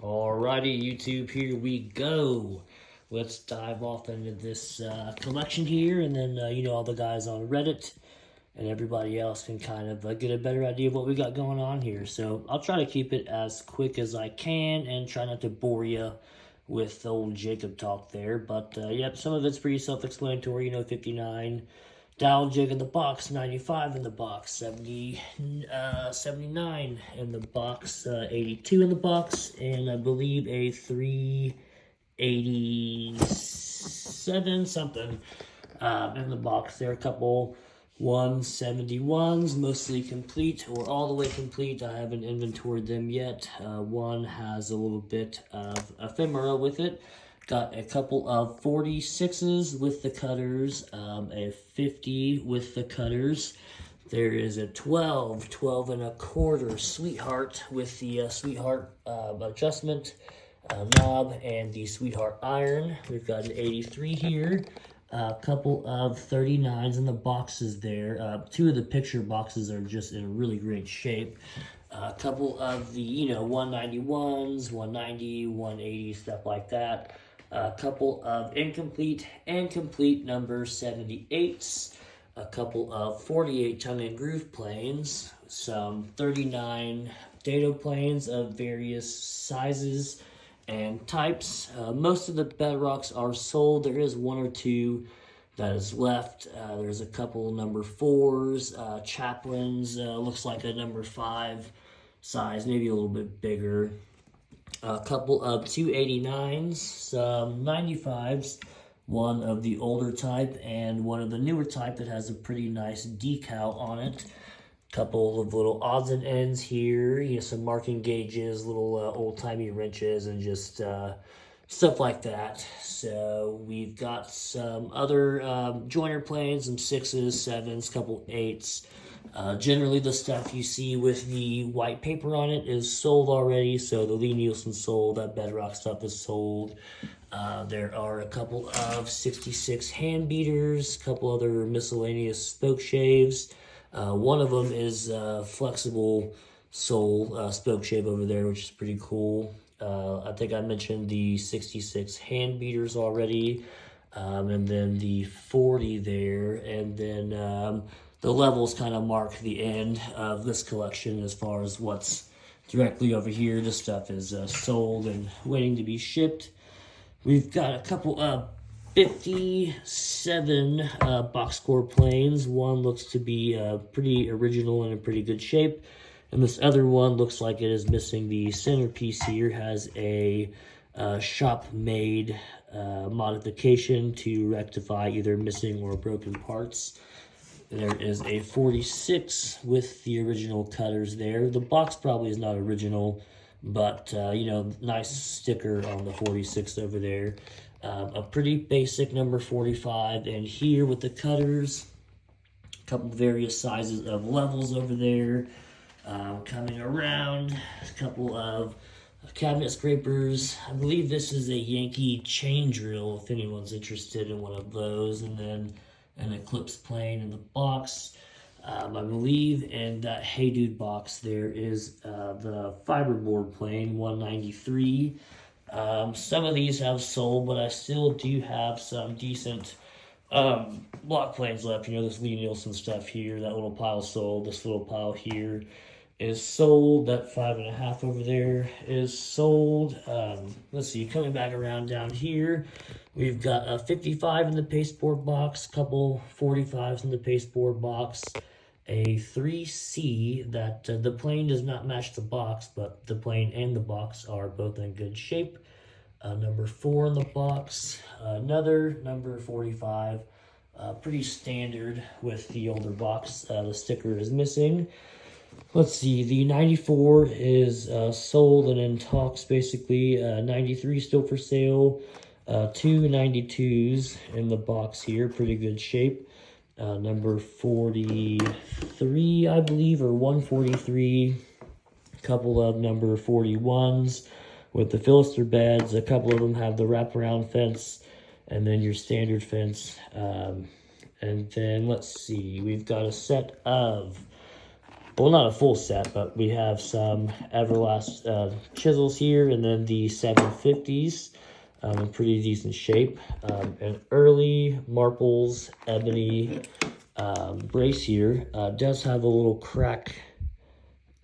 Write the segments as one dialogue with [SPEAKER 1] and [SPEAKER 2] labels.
[SPEAKER 1] Alrighty, YouTube, here we go. Let's dive off into this collection here, and then, all the guys on Reddit and everybody else can kind of get a better idea of what we got going on here. So I'll try to keep it as quick as I can and try not to bore you with old Jacob talk there. But, yep, some of it's pretty self-explanatory, 59. Dial jig in the box, 95 in the box, 79 in the box, 82 in the box, and I believe a 387 something in the box. There are a couple 171s, mostly complete or all the way complete. I haven't inventoried them yet. One has a little bit of ephemera with it. Got a couple of 46s with the cutters, a 50 with the cutters. There is a 12 and a quarter Sweetheart with the Sweetheart adjustment knob and the Sweetheart iron. We've got an 83 here. A couple of 39s in the boxes there. Two of the picture boxes are just in really great shape. A couple of the, 191s, 190, 180, stuff like that. A couple of incomplete and complete number 78s, a couple of 48 tongue and groove planes, some 39 dado planes of various sizes and types. Most of the bedrocks are sold. There is one or two that is left. There's a couple number 4s, Chaplains, looks like a number 5 size, maybe a little bit bigger. A couple of 289s, some 95s, one of the older type and one of the newer type that has a pretty nice decal on it. Couple of little odds and ends here, some marking gauges, little old-timey wrenches, and just stuff like that. So we've got some other joiner planes, some 6s, 7s, couple 8s. Generally, the stuff you see with the white paper on it is sold already. So the Lee Nielsen sold, that Bedrock stuff is sold. There are a couple of 66 hand beaters, a couple other miscellaneous spoke shaves. One of them is flexible sole spoke shave over there, which is pretty cool. I think I mentioned the 66 hand beaters already, and then the 40 there, and then the levels kind of mark the end of this collection as far as what's directly over here. This stuff is sold and waiting to be shipped. We've got a couple of 57 box core planes. One looks to be pretty original and in pretty good shape. And this other one looks like it is missing the centerpiece here. Has a shop-made modification to rectify either missing or broken parts. There is a 46 with the original cutters there. The box probably is not original, but, nice sticker on the 46 over there. A pretty basic number 45, and here with the cutters, a couple various sizes of levels over there. Coming around, a couple of cabinet scrapers. I believe this is a Yankee chain drill, if anyone's interested in one of those, and then an Eclipse plane in the box. I believe in that Hey Dude box there is the fiberboard plane, 193. Some of these have sold, but I still do have some decent block planes left. This Lee Nielsen stuff here, that little pile sold, this little pile here is sold, that 5.5 over there is sold. Let's see, coming back around down here, we've got a 55 in the pasteboard box, couple 45s in the pasteboard box, a 3C that the plane does not match the box, but the plane and the box are both in good shape. Number 4 in the box, another number 45, pretty standard with the older box. The sticker is missing. Let's see, the 94 is sold and in talks, basically. 93 still for sale. Two 92s in the box here, pretty good shape. Number 43, I believe, or 143. A couple of number 41s with the Philister beds. A couple of them have the wraparound fence, and then your standard fence. And then, let's see, we've got a set of well, not a full set, but we have some Everlast chisels here, and then the 750s in pretty decent shape. An early Marples ebony brace here does have a little crack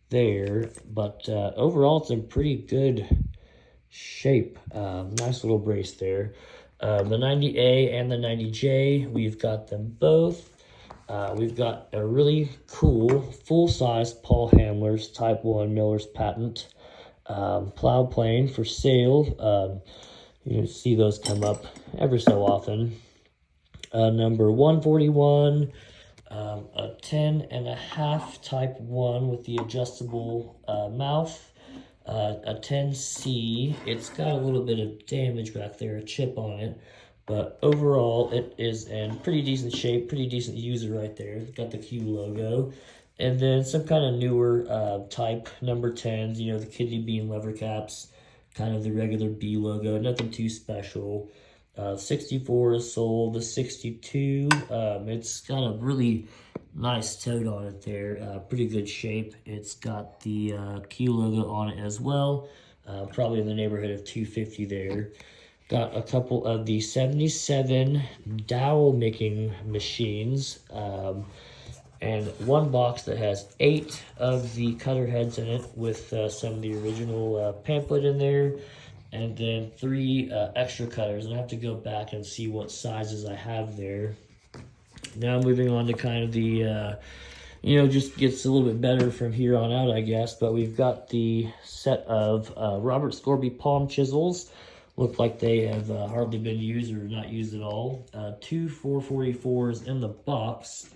[SPEAKER 1] there, but overall it's in pretty good shape. Nice little brace there. The 90A and the 90J, we've got them both. We've got a really cool full-size Paul Hamler's Type 1 Miller's Patent plow plane for sale. You see those come up ever so often. Number 141, a 10.5 Type 1 with the adjustable mouth. A 10C. It's got a little bit of damage back there, a chip on it, but overall it is in pretty decent shape, pretty decent user right there. It's got the Q logo, and then some kind of newer type number 10s, you know, the kidney bean lever caps, kind of the regular B logo, nothing too special. 64 is sold. The 62, it's got a really nice tote on it there, pretty good shape. It's got the Q logo on it as well, probably in the neighborhood of 250 there. Got a couple of the 77 dowel making machines, and one box that has 8 of the cutter heads in it with some of the original pamphlet in there, and then 3 extra cutters. And I have to go back and see what sizes I have there. Now moving on to kind of the, you know, just gets a little bit better from here on out, I guess. But we've got the set of Robert Scorby palm chisels. Look like they have hardly been used or not used at all. 2 444s in the box.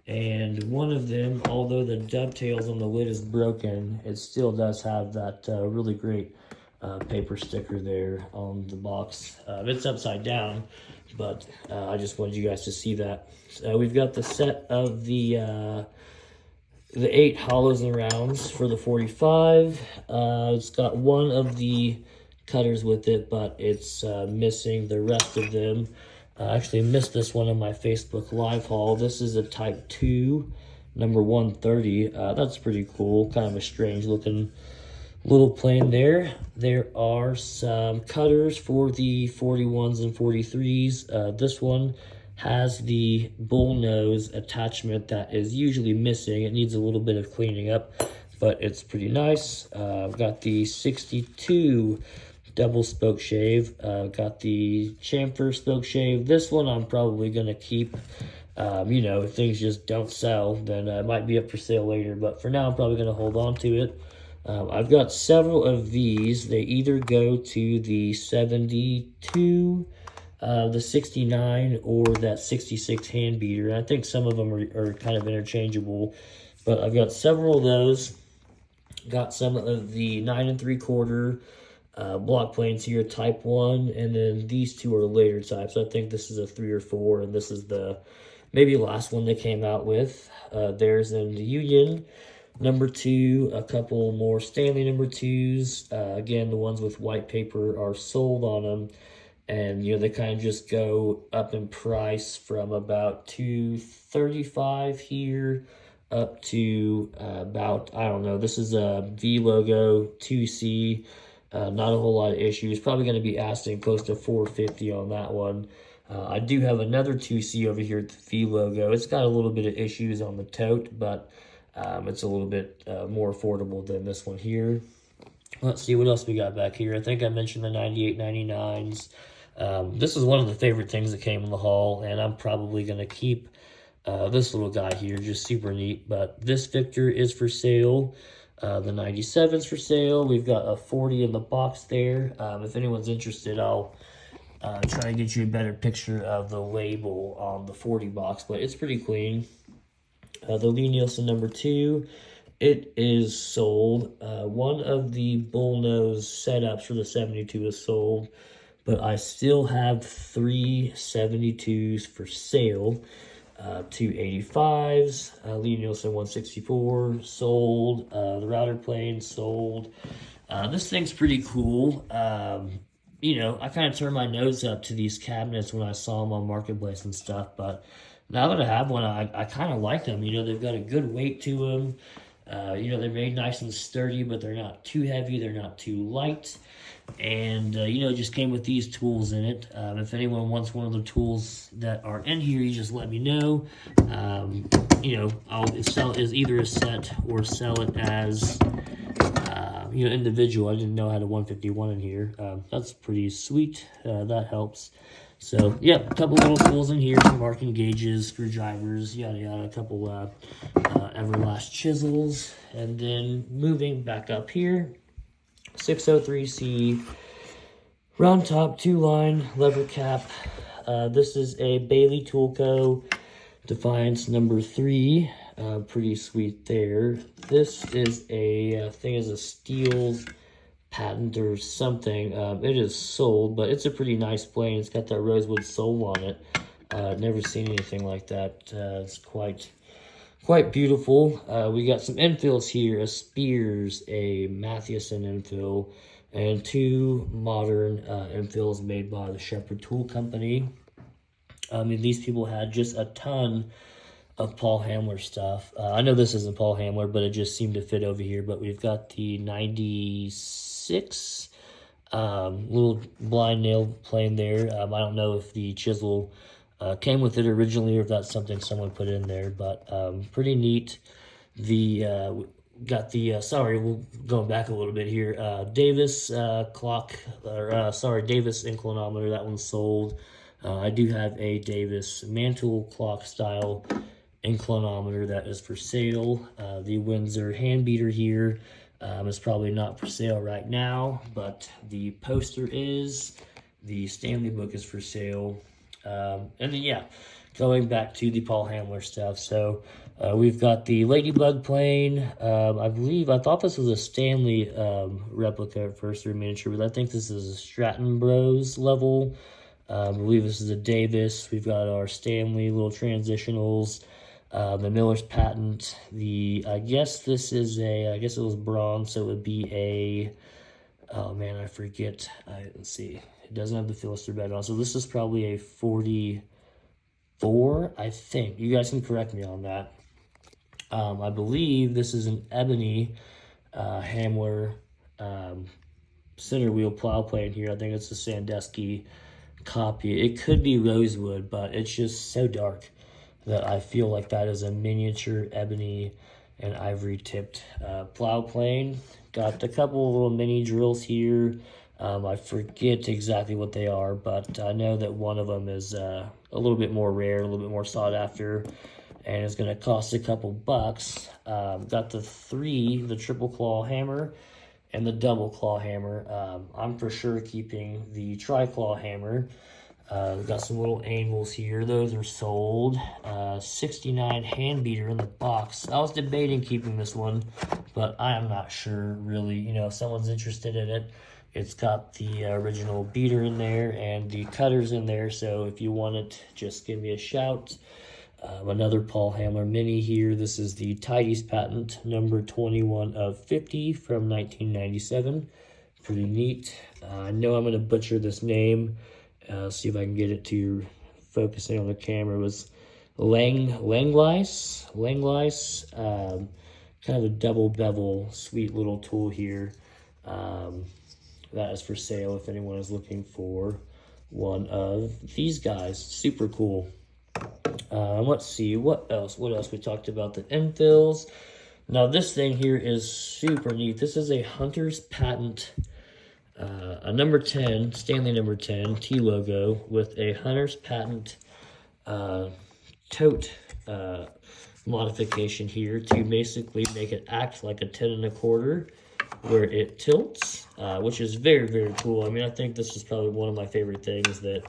[SPEAKER 1] And one of them, although the dovetails on the lid is broken, it still does have that really great paper sticker there on the box. It's upside down, but I just wanted you guys to see that. We've got the set of the 8 hollows and rounds for the 45. It's got one of the cutters with it, but it's missing the rest of them. I actually missed this one on my Facebook Live haul. This is a Type 2, number 130. That's pretty cool. Kind of a strange looking little plane there. There are some cutters for the 41s and 43s. This one has the bull nose attachment that is usually missing. It needs a little bit of cleaning up, but it's pretty nice. I've got the 62 double spoke shave. Got the chamfer spoke shave. This one I'm probably going to keep. You know, if things just don't sell, then it might be up for sale later. But for now, I'm probably going to hold on to it. I've got several of these. They either go to the 72, the 69, or that 66 hand beater. And I think some of them are kind of interchangeable. But I've got several of those. Got some of the 9 3/4 block planes here, Type 1, and then these two are later types. I think this is a 3 or 4, and this is the maybe last one they came out with. There's in the Union number 2, a couple more Stanley number 2s. Again, the ones with white paper are sold on them, and you know they kind of just go up in price from about $235 here up to about, I don't know, this is a V logo 2C. Not a whole lot of issues. Probably going to be asking close to $450 on that one. I do have another 2C over here at the V logo. It's got a little bit of issues on the tote, but it's a little bit more affordable than this one here. Let's see what else we got back here. I think I mentioned the 98, 99s. This is one of the favorite things that came in the haul, and I'm probably going to keep this little guy here. Just super neat. But this Victor is for sale. The 97's for sale. We've got a 40 in the box there. If anyone's interested, I'll try and get you a better picture of the label on the 40 box, but it's pretty clean. The Lee Nielsen number 2, it is sold. One of the bullnose setups for the 72 is sold, but I still have 3 72s for sale. 2 85s, Lee Nielsen 164 sold. The router plane sold. This thing's pretty cool. You know, I kind of turned my nose up to these cabinets when I saw them on Marketplace and stuff, but now that I have one, I kind of like them. You know, they've got a good weight to them. You know, they're made nice and sturdy, but they're not too heavy, they're not too light. And, you know, it just came with these tools in it. If anyone wants one of the tools that are in here, you just let me know. You know, I'll sell it as either a set or sell it as, you know, individual. I didn't know I had a 151 in here. That's pretty sweet. That helps. So, yeah, a couple little tools in here, some marking gauges, screwdrivers, yada yada, a couple Everlast chisels, and then moving back up here, 603C, round top, 2-line, lever cap. This is a Bailey Tool Co. Defiance number 3. Pretty sweet there. This is a, I think is a Steele's patent or something. It is sold, but it's a pretty nice plane. It's got that rosewood sole on it. Never seen anything like that. It's quite beautiful. We got some infills here, a Spears, a Mathewson infill, and 2 modern infills made by the Shepherd Tool Company. I mean, these people had just a ton of Paul Hamler stuff. I know this isn't Paul Hamler, but it just seemed to fit over here. But we've got the 96 little blind nail plane there. I don't know if the chisel came with it originally or if that's something someone put in there, but pretty neat. The got the sorry, we'll go back a little bit here. Davis clock, or Davis inclinometer. That one's sold. I do have a Davis mantle clock style inclinometer that is for sale. The Windsor hand beater here is probably not for sale right now, but the poster is. The Stanley book is for sale. And then, yeah, going back to the Paul Hamler stuff. So we've got the Ladybug plane. I thought this was a Stanley replica at first, or miniature, but I think this is a Stratton Bros level. I believe this is a Davis. We've got our Stanley little transitionals, the Miller's patent. I guess this is I guess it was bronze, so it would be a, oh man, I forget. Let's see. It doesn't have the Philister bed on, so this is probably a 44, I think. You guys can correct me on that. I believe this is an ebony Hamler center wheel plow plane here. I think it's a Sandusky copy. It could be rosewood, but it's just so dark that I feel like that is a miniature ebony and ivory tipped plow plane. Got a couple little mini drills here. I forget exactly what they are, but I know that one of them is a little bit more rare, a little bit more sought after, and it's going to cost a couple bucks. Got the triple claw hammer and the double claw hammer. I'm for sure keeping the tri-claw hammer. We've got some little angles here. Those are sold. 69 hand beater in the box. I was debating keeping this one, but I am not sure really. You know, if someone's interested in it, it's got the original beater in there and the cutters in there. So if you want it, just give me a shout. Another Paul Hamler mini here. This is the Tidy's patent, number 21 of 50 from 1997. Pretty neat. I know I'm going to butcher this name. See if I can get it to focusing on the camera. It was Langlice. Kind of a double bevel, sweet little tool here. That is for sale if anyone is looking for one of these guys. Super cool. Let's see, what else we talked about. The infills. Now this thing here is super neat. This is a Hunter's patent, a number 10, Stanley number 10 T logo with a Hunter's patent tote modification here to basically make it act like a 10 1/4 where it tilts, which is very, very cool. I mean, I think this is probably one of my favorite things that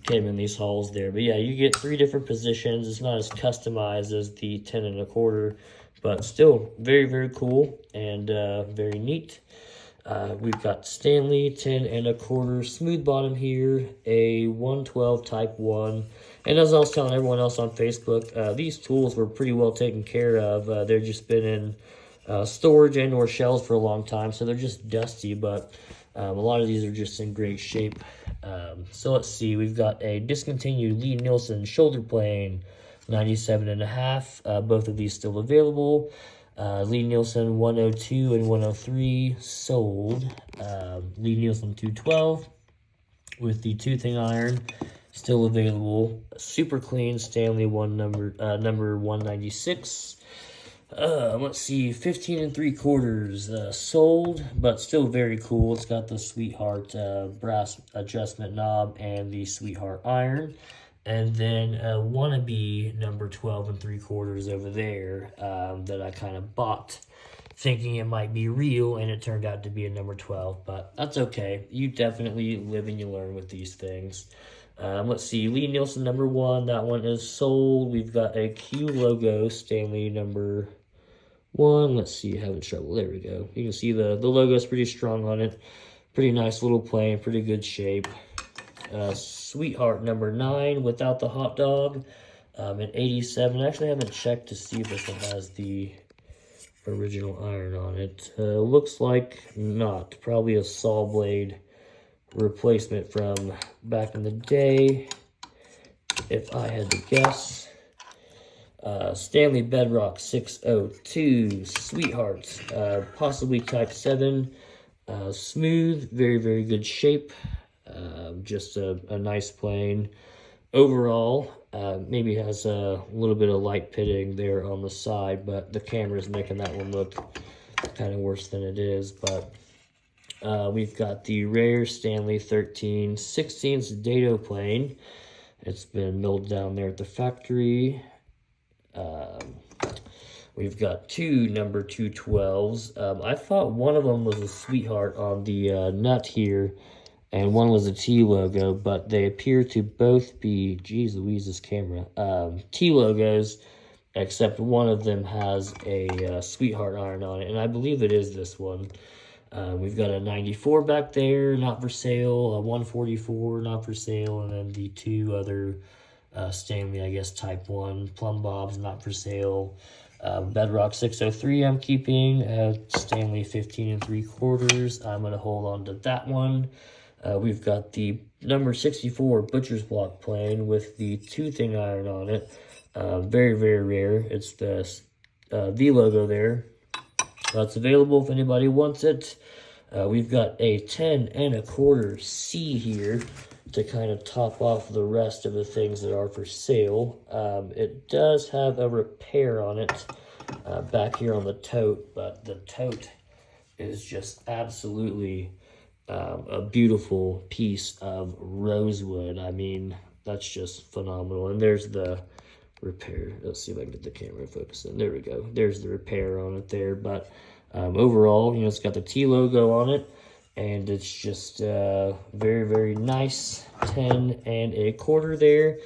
[SPEAKER 1] came in these hauls there. But yeah, you get 3 different positions. It's not as customized as the 10 1/4, but still very, very cool and very neat. We've got Stanley 10 1/4 smooth bottom here, a 112 type 1. And as I was telling everyone else on Facebook, these tools were pretty well taken care of. They've just been in storage and or shelves for a long time, so they're just dusty, but a lot of these are just in great shape. So let's see, we've got a discontinued Lee Nielsen shoulder plane, 97 1/2. Both of these still available. Lee Nielsen 102 and 103 sold. Lee Nielsen 212 with the toothing iron still available. Super clean Stanley number 196. Let's see, 15 3/4 sold, but still very cool. It's got the Sweetheart brass adjustment knob and the Sweetheart iron. And then Wannabe number 12 3/4 over there that I kind of bought thinking it might be real, and it turned out to be a number 12, but that's okay. You definitely live and you learn with these things. Let's see, Lee Nielsen number 1, that one is sold. We've got a Q logo Stanley number 1. Let's see, having trouble. There we go. You can see the logo is pretty strong on it. Pretty nice little plane, pretty good shape. Sweetheart number 9 without the hot dog. An 87. I actually haven't checked to see if this one has the original iron on it. Looks like not. Probably a saw blade replacement from back in the day, if I had to guess. Stanley Bedrock 602 Sweetheart, possibly Type 7. Smooth, very, very good shape. Just a nice plane. Overall, maybe has a little bit of light pitting there on the side, but the camera is making that one look kind of worse than it is. But we've got the rare Stanley 13/16 dado plane. It's been milled down there at the factory. We've got 2 number 212s. I thought one of them was a Sweetheart on the nut here, and one was a T logo, but they appear to both be, geez Louise, this camera, T logos, except one of them has a Sweetheart iron on it, and I believe it is this one. We've got a 94 back there, not for sale, a 144, not for sale, and then the 2 other Stanley, I guess, Type 1, Plumb Bobs, not for sale. Bedrock 603 I'm keeping, Stanley 15 3/4. I'm going to hold on to that one. We've got the number 64 Butcher's Block plane with the toothing iron on it. Very, very rare. It's the logo there. It's available if anybody wants it. We've got a 10 1/4 C here to kind of top off the rest of the things that are for sale. It does have a repair on it back here on the tote, but the tote is just absolutely a beautiful piece of rosewood. I mean, that's just phenomenal. And there's the repair. Let's see if I can get the camera focused in. There we go. There's the repair on it there. But overall, you know, it's got the T logo on it, and it's just very, very nice. 10 1/4 there.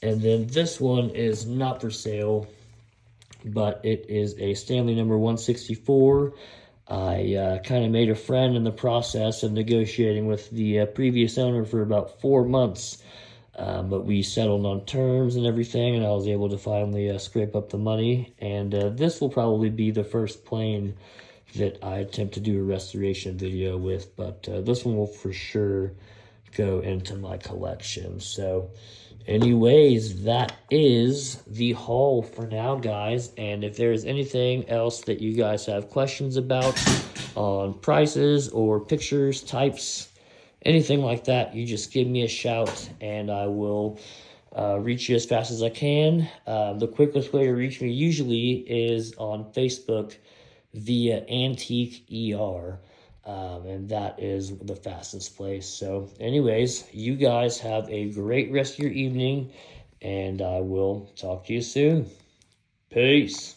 [SPEAKER 1] And then this one is not for sale, but it is a Stanley number 164. I kind of made a friend in the process of negotiating with the previous owner for about 4 months. But we settled on terms and everything, and I was able to finally scrape up the money. And this will probably be the first plane that I attempt to do a restoration video with, but this one will for sure go into my collection. So anyways, that is the haul for now, guys. And if there's anything else that you guys have questions about on prices or pictures, types, anything like that, you just give me a shout and I will reach you as fast as I can. The quickest way to reach me usually is on Facebook via Antique ER. And that is the fastest place. So anyways, you guys have a great rest of your evening, and I will talk to you soon. Peace.